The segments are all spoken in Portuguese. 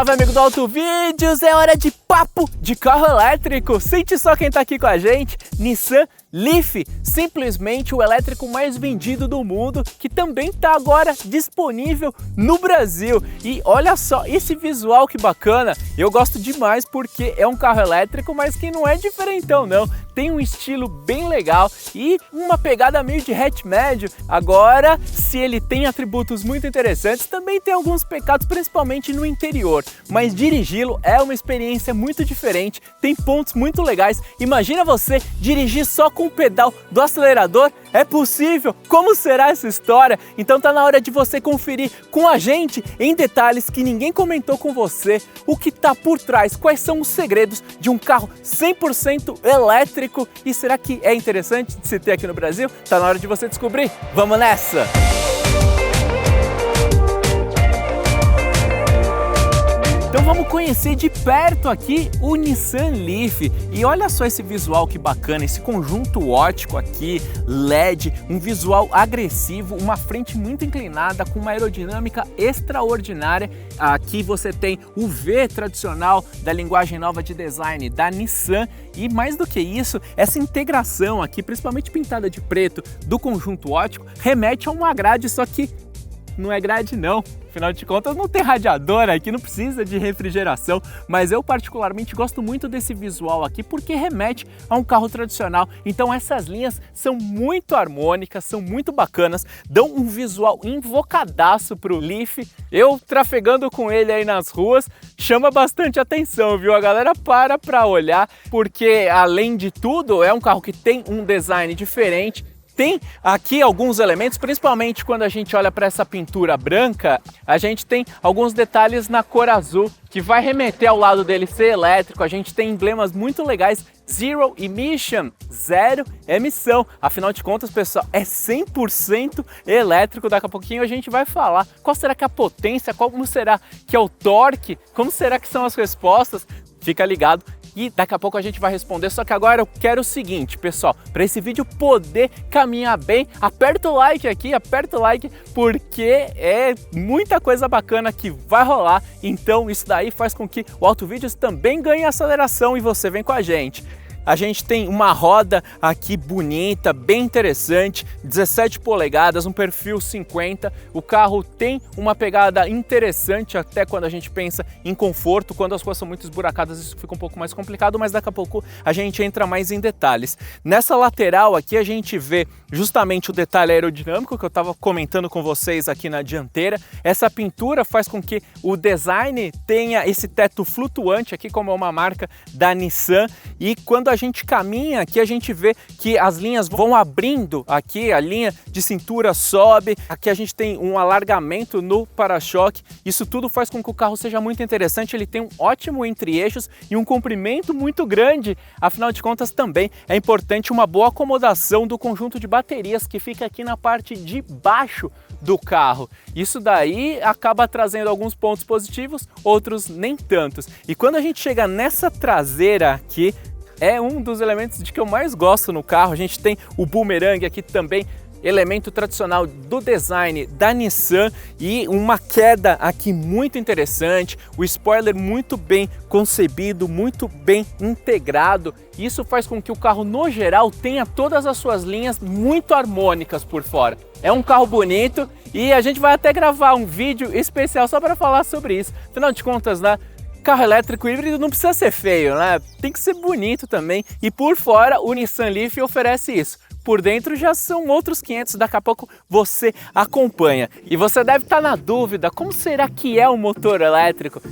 Salve amigo do Auto Vídeos, é hora de papo de carro elétrico. Sente só quem tá aqui com a gente, Nissan Leaf, simplesmente o elétrico mais vendido do mundo, que também está agora disponível no Brasil. E olha só esse visual que bacana, eu gosto demais porque é um carro elétrico, mas que não é diferentão não, tem um estilo bem legal e uma pegada meio de hatch médio. Agora, se ele tem atributos muito interessantes, também tem alguns pecados, principalmente no interior, mas dirigi-lo é uma experiência muito diferente, tem pontos muito legais. Imagina você dirigir só com o pedal do acelerador? É possível? Como será essa história? Então tá na hora de você conferir com a gente em detalhes que ninguém comentou com você, o que tá por trás, quais são os segredos de um carro 100% elétrico e será que é interessante de se ter aqui no Brasil? Tá na hora de você descobrir. Vamos nessa! Então vamos conhecer de perto aqui o Nissan Leaf. E olha só esse visual que bacana, esse conjunto óptico aqui, LED, um visual agressivo, uma frente muito inclinada com uma aerodinâmica extraordinária. Aqui você tem o V tradicional da linguagem nova de design da Nissan. E mais do que isso, essa integração aqui, principalmente pintada de preto, do conjunto óptico, remete a uma grade, só que não é grade não, afinal de contas não tem radiador aqui, não precisa de refrigeração, mas eu particularmente gosto muito desse visual aqui porque remete a um carro tradicional. Então essas linhas são muito harmônicas, são muito bacanas, dão um visual invocadaço pro Leaf. Eu trafegando com ele aí nas ruas, chama bastante atenção, viu? A galera para olhar, porque além de tudo é um carro que tem um design diferente. Tem aqui alguns elementos, principalmente quando a gente olha para essa pintura branca, a gente tem alguns detalhes na cor azul, que vai remeter ao lado dele ser elétrico. A gente tem emblemas muito legais, Zero Emission, zero emissão. Afinal de contas, pessoal, é 100% elétrico. Daqui a pouquinho a gente vai falar qual será que é a potência, como será que é o torque, como será que são as respostas. Fica ligado. E daqui a pouco a gente vai responder, só que agora eu quero o seguinte, pessoal, para esse vídeo poder caminhar bem, aperta o like aqui, aperta o like, porque é muita coisa bacana que vai rolar, então isso daí faz com que o Auto Vídeos também ganhe aceleração e você vem com a gente. A gente tem uma roda aqui bonita, bem interessante, 17 polegadas, um perfil 50. O carro tem uma pegada interessante até quando a gente pensa em conforto. Quando as ruas são muito esburacadas isso fica um pouco mais complicado, mas daqui a pouco a gente entra mais em detalhes. Nessa lateral aqui a gente vê justamente o detalhe aerodinâmico que eu estava comentando com vocês aqui na dianteira. Essa pintura faz com que o design tenha esse teto flutuante aqui, como é uma marca da Nissan, e quando a gente caminha aqui, a gente vê que as linhas vão abrindo aqui, a linha de cintura sobe, aqui a gente tem um alargamento no para-choque. Isso tudo faz com que o carro seja muito interessante, ele tem um ótimo entre-eixos e um comprimento muito grande. Afinal de contas, também é importante uma boa acomodação do conjunto de baterias que fica aqui na parte de baixo do carro. Isso daí acaba trazendo alguns pontos positivos, outros nem tantos. E quando a gente chega nessa traseira aqui, é um dos elementos de que eu mais gosto no carro. A gente tem o boomerang aqui também, elemento tradicional do design da Nissan, e uma queda aqui muito interessante, o spoiler muito bem concebido, muito bem integrado. Isso faz com que o carro no geral tenha todas as suas linhas muito harmônicas por fora. É um carro bonito e a gente vai até gravar um vídeo especial só para falar sobre isso. Afinal de contas, né? Carro elétrico híbrido não precisa ser feio, né? Tem que ser bonito também. E por fora, o Nissan Leaf oferece isso. Por dentro já são outros 500, daqui a pouco você acompanha. E você deve estar na dúvida, como será que é o motor elétrico?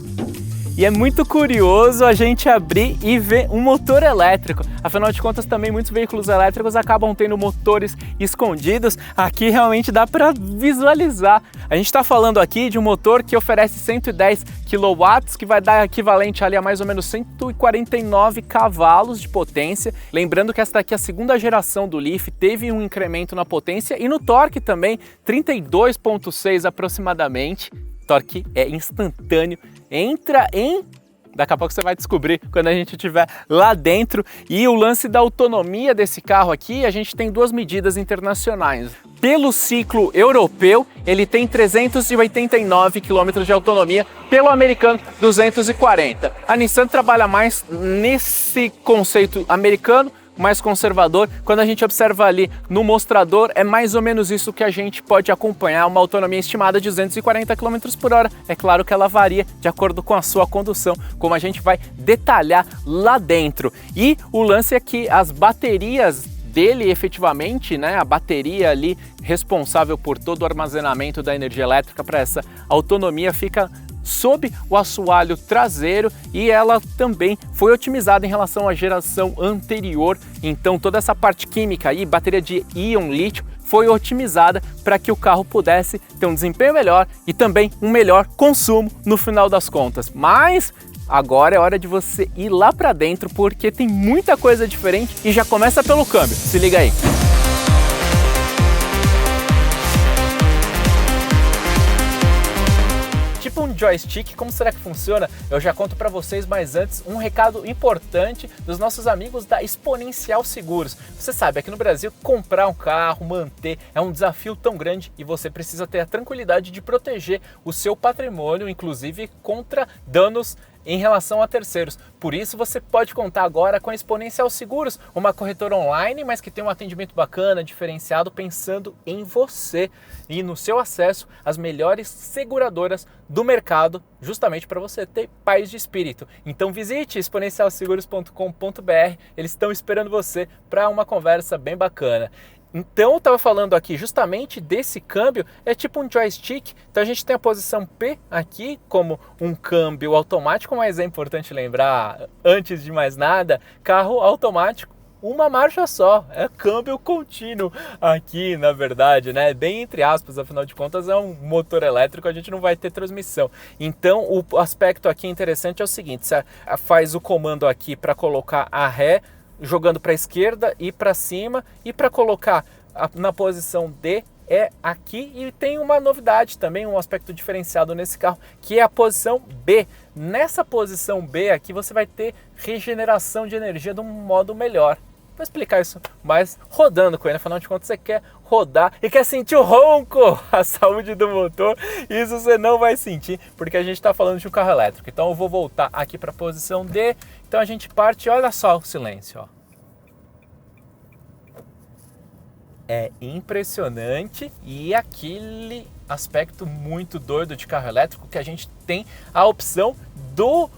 E é muito curioso a gente abrir e ver um motor elétrico. Afinal de contas, também muitos veículos elétricos acabam tendo motores escondidos. Aqui realmente dá para visualizar. A gente está falando aqui de um motor que oferece 110 kW, que vai dar equivalente ali a mais ou menos 149 cavalos de potência. Lembrando que essa daqui é a segunda geração do Leaf, teve um incremento na potência e no torque também, 32,6 aproximadamente. Torque é instantâneo, entra em Daqui a pouco você vai descobrir quando a gente estiver lá dentro. E o lance da autonomia desse carro aqui, a gente tem duas medidas internacionais. Pelo ciclo europeu, ele tem 389 km de autonomia, pelo americano, 240. A Nissan trabalha mais nesse conceito americano, mais conservador. Quando a gente observa ali no mostrador, é mais ou menos isso que a gente pode acompanhar, uma autonomia estimada de 240 km por hora. É claro que ela varia de acordo com a sua condução, como a gente vai detalhar lá dentro. E o lance é que as baterias dele, efetivamente, né, a bateria ali responsável por todo o armazenamento da energia elétrica para essa autonomia fica sob o assoalho traseiro e ela também foi otimizada em relação à geração anterior. Então toda essa parte química aí, bateria de íon lítio, foi otimizada para que o carro pudesse ter um desempenho melhor e também um melhor consumo no final das contas. Mas agora é hora de você ir lá para dentro porque tem muita coisa diferente e já começa pelo câmbio. Se liga aí. Tipo um joystick, como será que funciona? Eu já conto para vocês, mas antes um recado importante dos nossos amigos da Exponencial Seguros. Você sabe, aqui no Brasil comprar um carro, manter, é um desafio tão grande e você precisa ter a tranquilidade de proteger o seu patrimônio, inclusive contra danos em relação a terceiros. Por isso você pode contar agora com a Exponencial Seguros, uma corretora online, mas que tem um atendimento bacana, diferenciado, pensando em você e no seu acesso às melhores seguradoras do mercado, justamente para você ter paz de espírito. Então visite exponencialseguros.com.br, eles estão esperando você para uma conversa bem bacana. Então eu estava falando aqui justamente desse câmbio, é tipo um joystick, então a gente tem a posição P aqui como um câmbio automático, mas é importante lembrar, antes de mais nada, carro automático, uma marcha só, é câmbio contínuo aqui, na verdade, né? Bem entre aspas, afinal de contas é um motor elétrico, a gente não vai ter transmissão. Então o aspecto aqui interessante é o seguinte, você faz o comando aqui para colocar a ré, jogando para a esquerda e para cima, e para colocar na posição D é aqui, e tem uma novidade também, um aspecto diferenciado nesse carro, que é a posição B. Nessa posição B aqui você vai ter regeneração de energia de um modo melhor. Vou explicar isso mais rodando com ele, afinal de contas você quer rodar e quer sentir o ronco, a saúde do motor, isso você não vai sentir, porque a gente está falando de um carro elétrico. Então eu vou voltar aqui para a posição D, então a gente parte, olha só o silêncio, ó. É impressionante e aquele aspecto muito doido de carro elétrico que a gente tem a opção do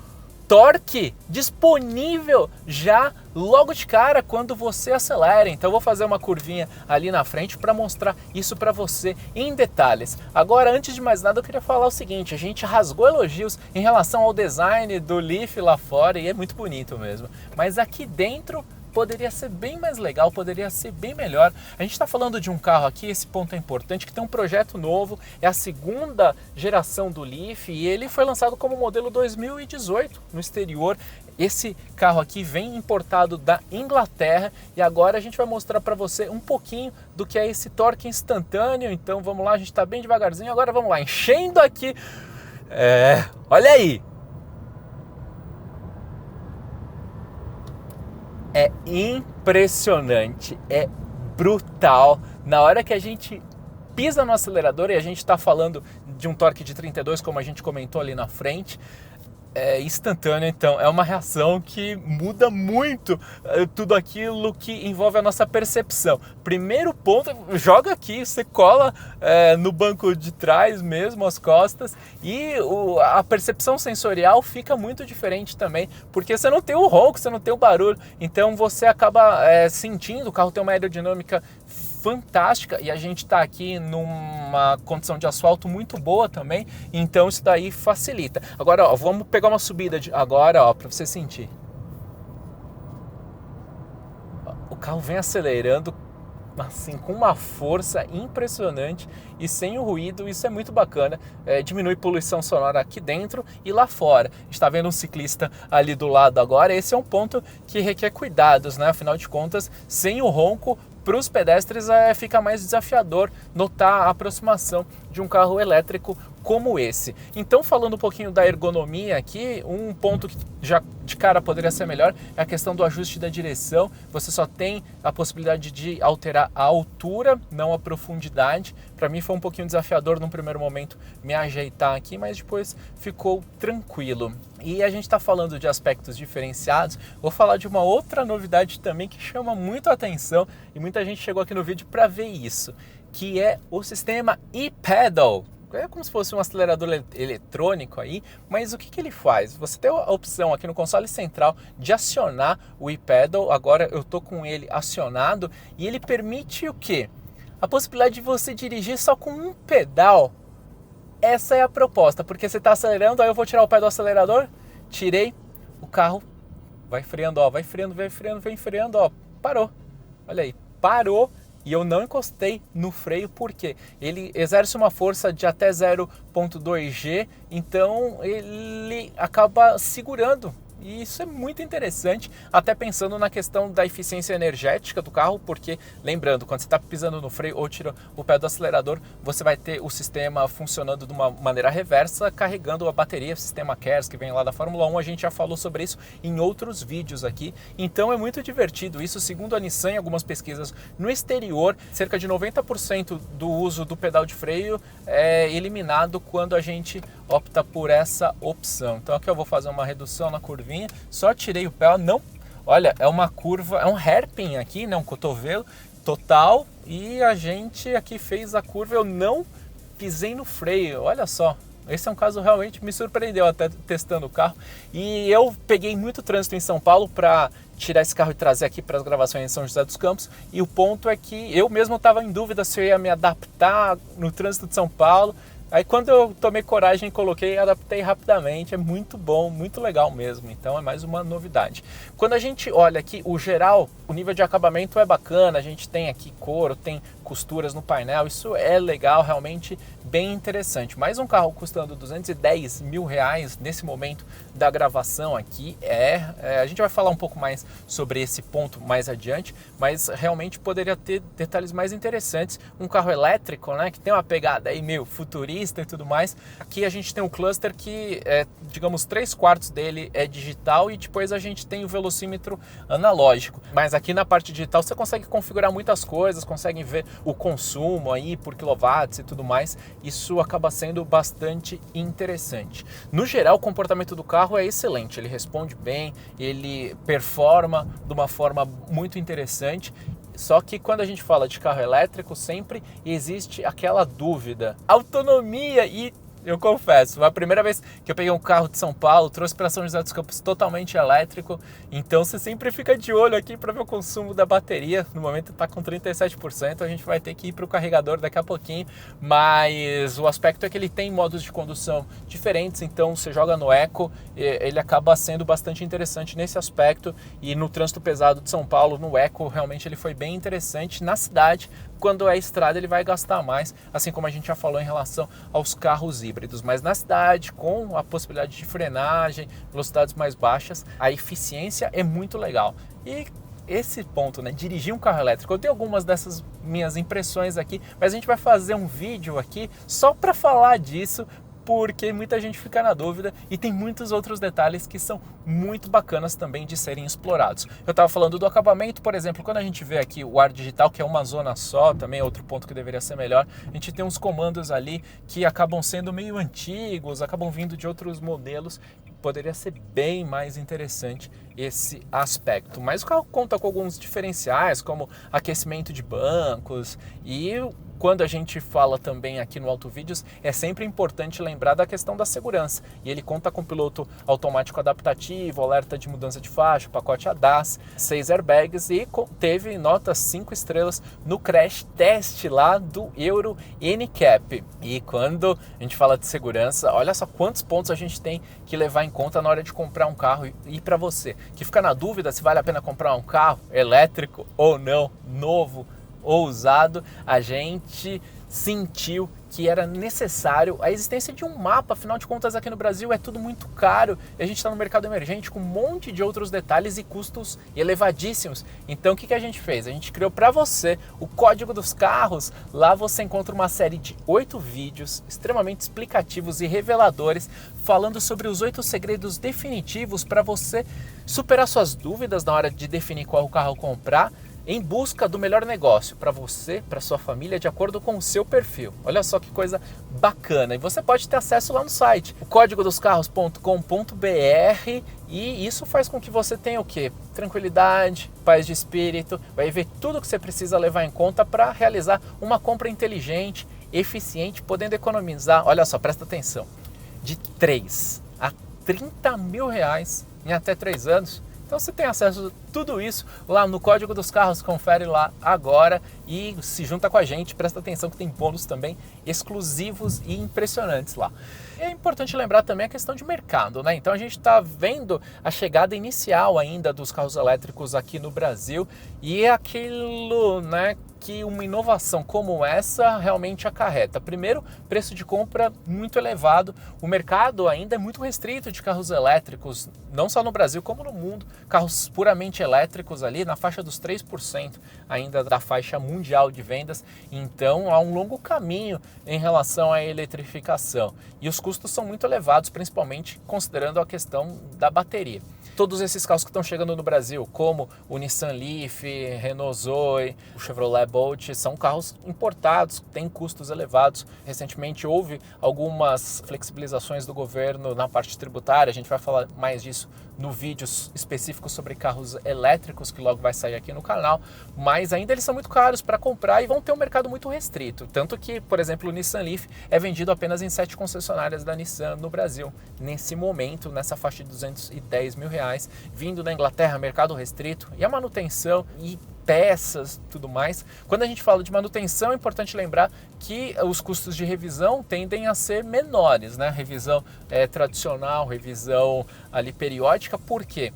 torque disponível já logo de cara quando você acelera. Então eu vou fazer uma curvinha ali na frente para mostrar isso para você em detalhes. Agora, antes de mais nada, eu queria falar o seguinte, a gente rasgou elogios em relação ao design do Leaf lá fora e é muito bonito mesmo, mas aqui dentro poderia ser bem mais legal, poderia ser bem melhor. A gente está falando de um carro aqui, esse ponto é importante, que tem um projeto novo, é a segunda geração do Leaf e ele foi lançado como modelo 2018 no exterior. Esse carro aqui vem importado da Inglaterra e agora a gente vai mostrar para você um pouquinho do que é esse torque instantâneo. Então vamos lá, a gente está bem devagarzinho, agora vamos lá, enchendo aqui. Olha aí! É impressionante, é brutal. Na hora que a gente pisa no acelerador e a gente está falando de um torque de 32, como a gente comentou ali na frente, é instantâneo, então é uma reação que muda muito tudo aquilo que envolve a nossa percepção. Primeiro ponto, joga aqui, você cola no banco de trás mesmo, as costas, e a percepção sensorial fica muito diferente também, porque você não tem o ronco, você não tem o barulho, então você acaba sentindo, o carro tem uma aerodinâmica fantástica e a gente está aqui numa condição de asfalto muito boa também, então isso daí facilita. Agora, ó, vamos pegar uma subida agora, ó, para você sentir. O carro vem acelerando assim com uma força impressionante e sem o ruído, isso é muito bacana, diminui poluição sonora aqui dentro e lá fora. Está vendo um ciclista ali do lado agora, esse é um ponto que requer cuidados, né? Afinal de contas, sem o ronco, para os pedestres fica mais desafiador notar a aproximação de um carro elétrico como esse. Então, falando um pouquinho da ergonomia aqui, um ponto que já de cara poderia ser melhor é a questão do ajuste da direção. Você só tem a possibilidade de alterar a altura, não a profundidade. Para mim foi um pouquinho desafiador num primeiro momento me ajeitar aqui, mas depois ficou tranquilo. E a gente está falando de aspectos diferenciados, vou falar de uma outra novidade também que chama muito a atenção e muita gente chegou aqui no vídeo para ver isso, que é o sistema e-pedal. É como se fosse um acelerador eletrônico aí, mas o que ele faz? Você tem a opção aqui no console central de acionar o e-pedal. Agora eu estou com ele acionado e ele permite o quê? A possibilidade de você dirigir só com um pedal. Essa é a proposta, porque você está acelerando, aí eu vou tirar o pé do acelerador, tirei, o carro vai freando, ó, vai freando, vem freando, ó, parou. Olha aí, parou. E eu não encostei no freio porque ele exerce uma força de até 0,2 G, então ele acaba segurando. E isso é muito interessante, até pensando na questão da eficiência energética do carro, porque, lembrando, quando você está pisando no freio ou tira o pé do acelerador, você vai ter o sistema funcionando de uma maneira reversa, carregando a bateria, o sistema KERS, que vem lá da Fórmula 1, a gente já falou sobre isso em outros vídeos aqui. Então é muito divertido isso, segundo a Nissan, em algumas pesquisas no exterior, cerca de 90% do uso do pedal de freio é eliminado quando a gente opta por essa opção. Então aqui eu vou fazer uma redução na curvinha, só tirei o pé, não, olha, é uma curva, é um hairpin aqui, né, um cotovelo total, e a gente aqui fez a curva, eu não pisei no freio, olha só. Esse é um caso realmente me surpreendeu até testando o carro, e eu peguei muito trânsito em São Paulo para tirar esse carro e trazer aqui para as gravações em São José dos Campos, e o ponto é que eu mesmo estava em dúvida se eu ia me adaptar no trânsito de São Paulo. Aí quando eu tomei coragem e coloquei, adaptei rapidamente, é muito bom, muito legal mesmo, então é mais uma novidade. Quando a gente olha aqui o geral, o nível de acabamento é bacana, a gente tem aqui couro, tem costuras no painel, isso é legal, realmente bem interessante. Mais um carro custando R$210 mil nesse momento da gravação aqui, a gente vai falar um pouco mais sobre esse ponto mais adiante, mas realmente poderia ter detalhes mais interessantes. Um carro elétrico, né, que tem uma pegada aí meio futurista e tudo mais. Aqui a gente tem um cluster que, digamos, 3/4 dele é digital e depois a gente tem o velocímetro analógico. Mas aqui na parte digital você consegue configurar muitas coisas, consegue ver o consumo aí por quilowatts e tudo mais. Isso acaba sendo bastante interessante. No geral, o comportamento do carro é excelente, ele responde bem, ele performa de uma forma muito interessante. Só que quando a gente fala de carro elétrico, sempre existe aquela dúvida. Autonomia, e eu confesso, foi a primeira vez que eu peguei um carro de São Paulo, trouxe para São José dos Campos totalmente elétrico, então você sempre fica de olho aqui para ver o consumo da bateria. No momento está com 37%, a gente vai ter que ir para o carregador daqui a pouquinho, mas o aspecto é que ele tem modos de condução diferentes, então você joga no Eco, ele acaba sendo bastante interessante nesse aspecto, e no trânsito pesado de São Paulo, no Eco, realmente ele foi bem interessante. Na cidade, quando é estrada, ele vai gastar mais, assim como a gente já falou em relação aos carros híbridos, mas na cidade, com a possibilidade de frenagem, velocidades mais baixas, a eficiência é muito legal. E esse ponto, né, dirigir um carro elétrico, eu tenho algumas dessas minhas impressões aqui, mas a gente vai fazer um vídeo aqui só para falar disso, porque muita gente fica na dúvida e tem muitos outros detalhes que são muito bacanas também de serem explorados. Eu estava falando do acabamento, por exemplo, quando a gente vê aqui o ar digital, que é uma zona só, também é outro ponto que deveria ser melhor, a gente tem uns comandos ali que acabam sendo meio antigos, acabam vindo de outros modelos, poderia ser bem mais interessante esse aspecto. Mas o carro conta com alguns diferenciais, como aquecimento de bancos, e quando a gente fala também aqui no AutoVídeos, é sempre importante lembrar da questão da segurança. E ele conta com piloto automático adaptativo, alerta de mudança de faixa, pacote ADAS, 6 airbags e teve nota 5 estrelas no crash test lá do Euro NCAP. E quando a gente fala de segurança, olha só quantos pontos a gente tem que levar em conta na hora de comprar um carro. E para você que fica na dúvida se vale a pena comprar um carro elétrico ou não, novo ou usado, a gente sentiu que era necessário a existência de um mapa. Afinal de contas, aqui no Brasil é tudo muito caro e a gente está no mercado emergente com um monte de outros detalhes e custos elevadíssimos. Então o que a gente fez? A gente criou para você o Código dos Carros. Lá você encontra uma série de 8 vídeos extremamente explicativos e reveladores falando sobre os 8 segredos definitivos para você superar suas dúvidas na hora de definir qual carro comprar, em busca do melhor negócio para você, para sua família, de acordo com o seu perfil. Olha só que coisa bacana. E você pode ter acesso lá no site, o códigodoscarros.com.br, e isso faz com que você tenha o quê? Tranquilidade, paz de espírito, vai ver tudo que você precisa levar em conta para realizar uma compra inteligente, eficiente, podendo economizar, olha só, presta atenção, de 3 a 30 mil reais em até 3 anos. Então você tem acesso a tudo isso lá no Código dos Carros, confere lá agora e se junta com a gente, presta atenção que tem bônus também exclusivos e impressionantes lá. É importante lembrar também a questão de mercado, né? Então a gente está vendo a chegada inicial ainda dos carros elétricos aqui no Brasil e é aquilo, né, que uma inovação como essa realmente acarreta. Primeiro, preço de compra muito elevado. O mercado ainda é muito restrito de carros elétricos, não só no Brasil como no mundo. Carros puramente elétricos ali na faixa dos 3% ainda da faixa mundial de vendas. Então há um longo caminho em relação à eletrificação. E os custos são muito elevados, principalmente considerando a questão da bateria. Todos esses carros que estão chegando no Brasil, como o Nissan Leaf, Renault Zoe, o Chevrolet Bolt, são carros importados, têm custos elevados. Recentemente houve algumas flexibilizações do governo na parte tributária, a gente vai falar mais disso no vídeo específico sobre carros elétricos, que logo vai sair aqui no canal, mas ainda eles são muito caros para comprar e vão ter um mercado muito restrito. Tanto que, por exemplo, o Nissan Leaf é vendido apenas em 7 concessionárias da Nissan no Brasil, nesse momento, nessa faixa de 210 mil reais, vindo da Inglaterra, mercado restrito, e a manutenção e peças, tudo mais. Quando a gente fala de manutenção, é importante lembrar que os custos de revisão tendem a ser menores, né? Revisão tradicional, revisão ali periódica, por quê?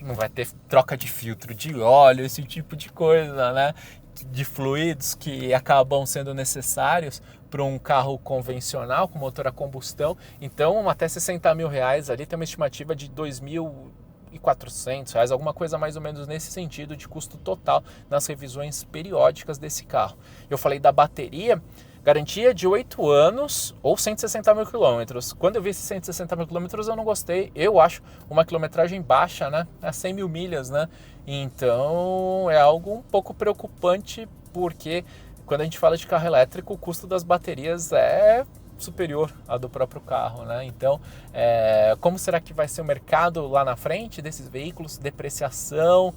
Não vai ter troca de filtro de óleo, esse tipo de coisa, né? De fluidos que acabam sendo necessários para um carro convencional com motor a combustão. Então, até 60 mil reais ali tem uma estimativa de 2.400 reais, alguma coisa mais ou menos nesse sentido de custo total nas revisões periódicas desse carro. Eu falei da bateria, garantia de 8 anos ou 160 mil quilômetros. Quando eu vi esses 160 mil quilômetros eu não gostei, eu acho uma quilometragem baixa, né? É 100 mil milhas, né? Então é algo um pouco preocupante, porque quando a gente fala de carro elétrico, o custo das baterias é superior ao do próprio carro, né? Então, como será que vai ser o mercado lá na frente desses veículos? Depreciação,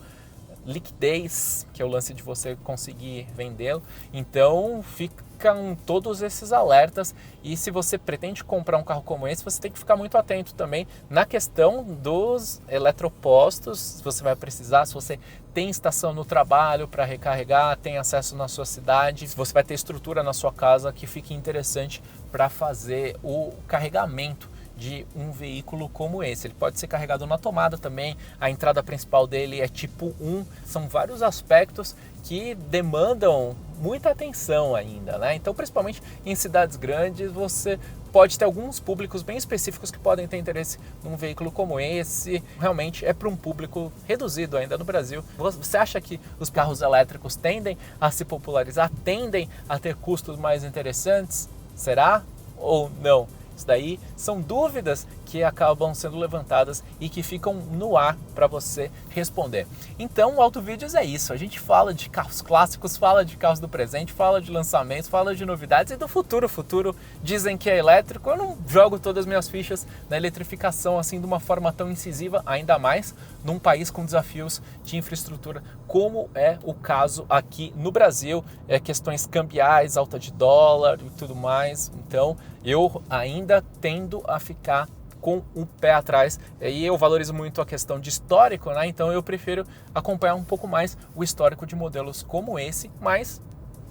liquidez, que é o lance de você conseguir vendê-lo. Então, ficam todos esses alertas, e se você pretende comprar um carro como esse, você tem que ficar muito atento também na questão dos eletropostos, se você vai precisar, se você tem estação no trabalho para recarregar, tem acesso na sua cidade, se você vai ter estrutura na sua casa que fique interessante para fazer o carregamento de um veículo como esse. Ele pode ser carregado na tomada também, a entrada principal dele é tipo 1, são vários aspectos que demandam muita atenção ainda, né? Então, principalmente em cidades grandes, você pode ter alguns públicos bem específicos que podem ter interesse num veículo como esse. Realmente é para um público reduzido ainda no Brasil. Você acha que os carros elétricos tendem a se popularizar, tendem a ter custos mais interessantes? Será ou não? Isso daí são dúvidas que acabam sendo levantadas e que ficam no ar para você responder. Então o Autovídeos é isso, a gente fala de carros clássicos, fala de carros do presente, fala de lançamentos, fala de novidades e do futuro. O futuro dizem que é elétrico, eu não jogo todas as minhas fichas na eletrificação assim de uma forma tão incisiva, ainda mais num país com desafios de infraestrutura como é o caso aqui no Brasil, questões cambiais, alta de dólar e tudo mais. Então eu ainda tendo a ficar com o pé atrás, e eu valorizo muito a questão de histórico, né? Então eu prefiro acompanhar um pouco mais o histórico de modelos como esse, mas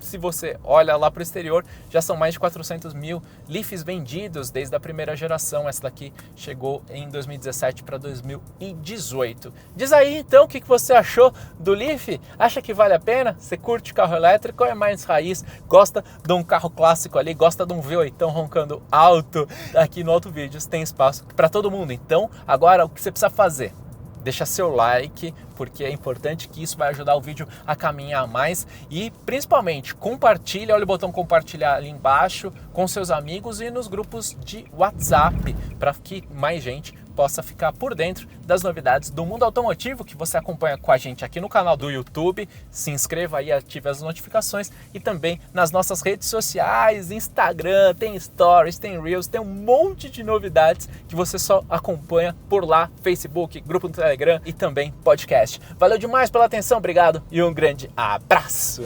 se você olha lá para o exterior, já são mais de 400 mil Leafs vendidos desde a primeira geração. Essa daqui chegou em 2017 para 2018. Diz aí então o que você achou do Leaf? Acha que vale a pena? Você curte carro elétrico ou é mais raiz? Gosta de um carro clássico ali? Gosta de um V8 roncando alto? Aqui no Auto Vídeos tem espaço para todo mundo. Então agora o que você precisa fazer? Deixa seu like, porque é importante, que isso vai ajudar o vídeo a caminhar mais, e principalmente compartilha, olha o botão compartilhar ali embaixo com seus amigos e nos grupos de WhatsApp, para que mais gente possa ficar por dentro das novidades do mundo automotivo que você acompanha com a gente aqui no canal do YouTube. Se inscreva aí, ative as notificações, e também nas nossas redes sociais, Instagram, tem Stories, tem Reels, tem um monte de novidades que você só acompanha por lá, Facebook, grupo no Telegram e também podcast. Valeu demais pela atenção, obrigado e um grande abraço!